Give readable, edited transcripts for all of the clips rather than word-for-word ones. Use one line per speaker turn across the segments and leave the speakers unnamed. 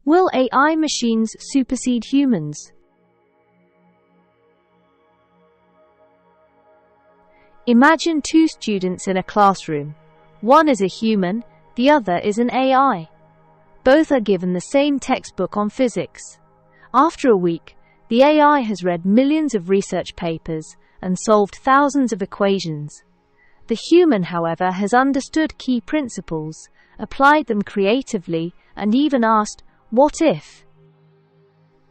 Will AI machines supersede humans? Imagine two students in a classroom. One is a human, the other is an AI. Both are given the same textbook on physics. After a week, the AI has read millions of research papers and solved thousands of equations. The human, however, has understood key principles, applied them creatively, and even asked, "What if?"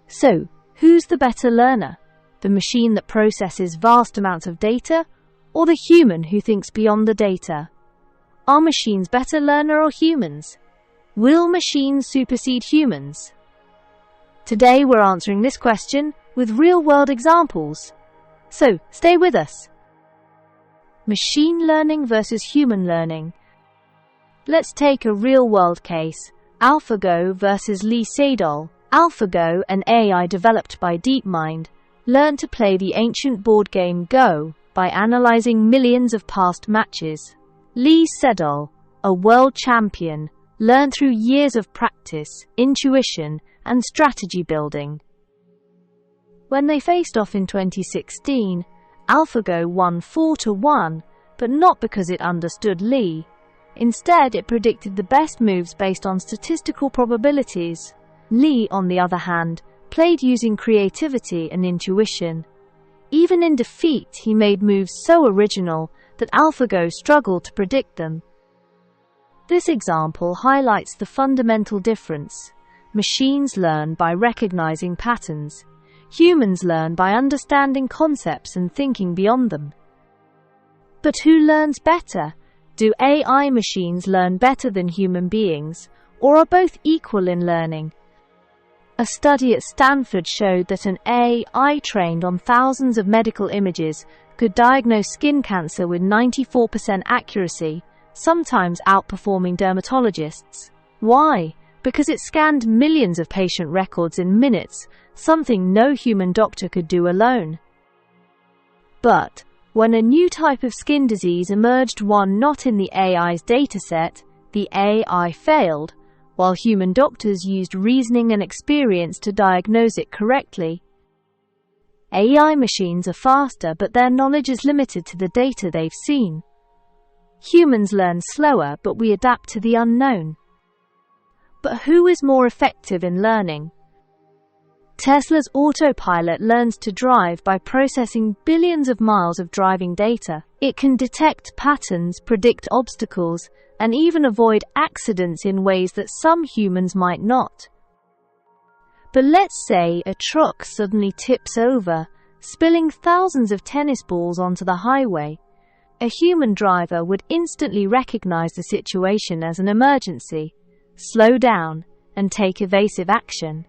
So, who's the better learner? The machine that processes vast amounts of data, or the human who thinks beyond the data? Are machines better learner or humans? Will machines supersede humans? Today we're answering this question with real-world examples. So, stay with us. Machine learning versus human learning. Let's take a real-world case. AlphaGo versus Sedol. AlphaGo, an AI developed by DeepMind, learned to play the ancient board game Go by analyzing millions of past matches. Sedol, a world champion, learned through years of practice, intuition, and strategy building. When they faced off in 2016, AlphaGo won 4-1, but not because it understood Lee. Instead, it predicted the best moves based on statistical probabilities. Lee, on the other hand, played using creativity and intuition. Even in defeat, he made moves so original that AlphaGo struggled to predict them. This example highlights the fundamental difference. Machines learn by recognizing patterns. Humans learn by understanding concepts and thinking beyond them. But who learns better? Do AI machines learn better than human beings, or are both equal in learning? A study at Stanford showed that an AI trained on thousands of medical images could diagnose skin cancer with 94% accuracy, sometimes outperforming dermatologists. Why? Because it scanned millions of patient records in minutes, something no human doctor could do alone. But when a new type of skin disease emerged, one not in the AI's dataset, the AI failed, while human doctors used reasoning and experience to diagnose it correctly. AI machines are faster, but their knowledge is limited to the data they've seen. Humans learn slower, but we adapt to the unknown. But who is more effective in learning? Tesla's autopilot learns to drive by processing billions of miles of driving data. It can detect patterns, predict obstacles, and even avoid accidents in ways that some humans might not. But let's say a truck suddenly tips over, spilling thousands of tennis balls onto the highway. A human driver would instantly recognize the situation as an emergency, slow down, and take evasive action.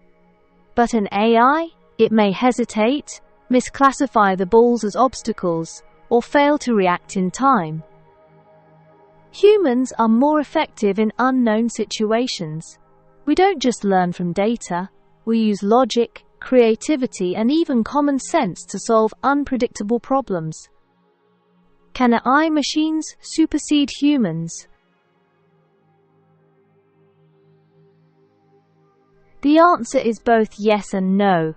But an AI? It may hesitate, misclassify the balls as obstacles, or fail to react in time. Humans are more effective in unknown situations. We don't just learn from data, we use logic, creativity, and even common sense to solve unpredictable problems. Can AI machines supersede humans? The answer is both yes and no.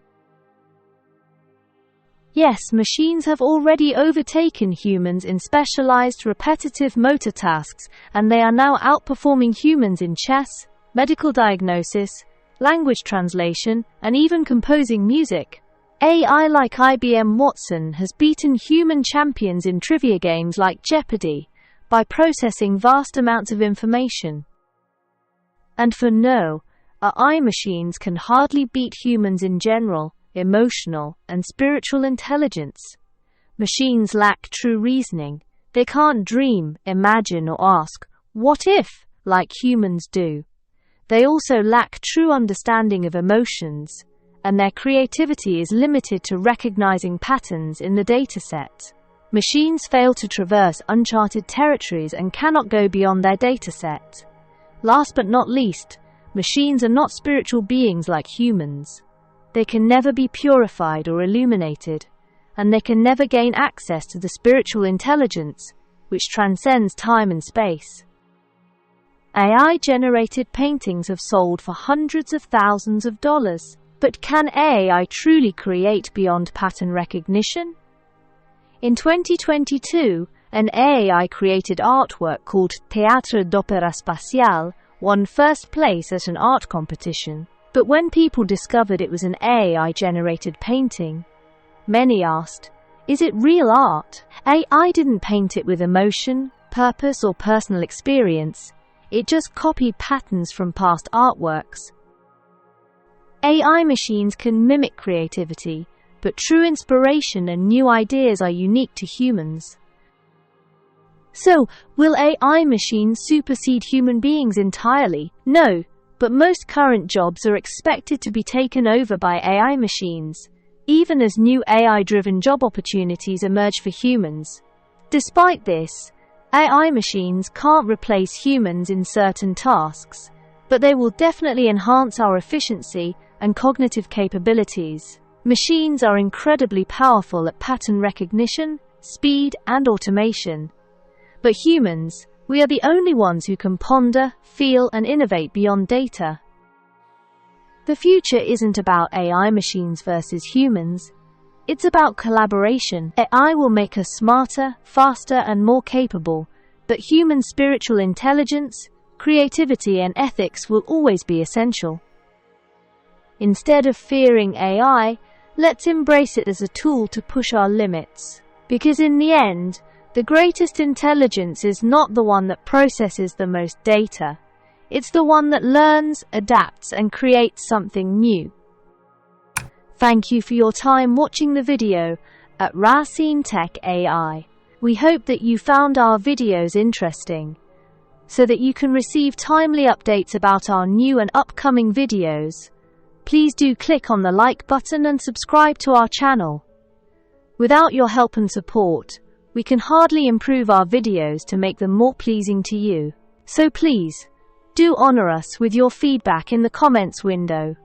Yes, machines have already overtaken humans in specialized, repetitive motor tasks, and they are now outperforming humans in chess, medical diagnosis, language translation, and even composing music. AI like IBM Watson has beaten human champions in trivia games like Jeopardy by processing vast amounts of information. And for no, AI machines can hardly beat humans in general, emotional, and spiritual intelligence. Machines lack true reasoning. They can't dream, imagine, or ask, "What if?" like humans do. They also lack true understanding of emotions, and their creativity is limited to recognizing patterns in the dataset. Machines fail to traverse uncharted territories and cannot go beyond their dataset. Last but not least, machines are not spiritual beings like humans. They can never be purified or illuminated, and they can never gain access to the spiritual intelligence, which transcends time and space. AI-generated paintings have sold for hundreds of thousands of dollars. But can AI truly create beyond pattern recognition? In 2022, an AI-created artwork called Théâtre d'Opéra Spatiale won first place at an art competition. But when people discovered it was an AI-generated painting, many asked, is it real art? AI didn't paint it with emotion, purpose, or personal experience. It just copied patterns from past artworks. AI machines can mimic creativity, but true inspiration and new ideas are unique to humans. So, will AI machines supersede human beings entirely? No, but most current jobs are expected to be taken over by AI machines, even as new AI-driven job opportunities emerge for humans. Despite this, AI machines can't replace humans in certain tasks, but they will definitely enhance our efficiency and cognitive capabilities. Machines are incredibly powerful at pattern recognition, speed, and automation. But humans, we are the only ones who can ponder, feel, and innovate beyond data. The future isn't about AI machines versus humans. It's about collaboration. AI will make us smarter, faster, and more capable, but human spiritual intelligence, creativity, and ethics will always be essential. Instead of fearing AI, let's embrace it as a tool to push our limits. Because in the end, the greatest intelligence is not the one that processes the most data. It's the one that learns, adapts, and creates something new. Thank you for your time watching the video at Racine Tech AI. We hope that you found our videos interesting. So that you can receive timely updates about our new and upcoming videos, please do click on the like button and subscribe to our channel. Without your help and support, we can hardly improve our videos to make them more pleasing to you. So please, do honor us with your feedback in the comments window.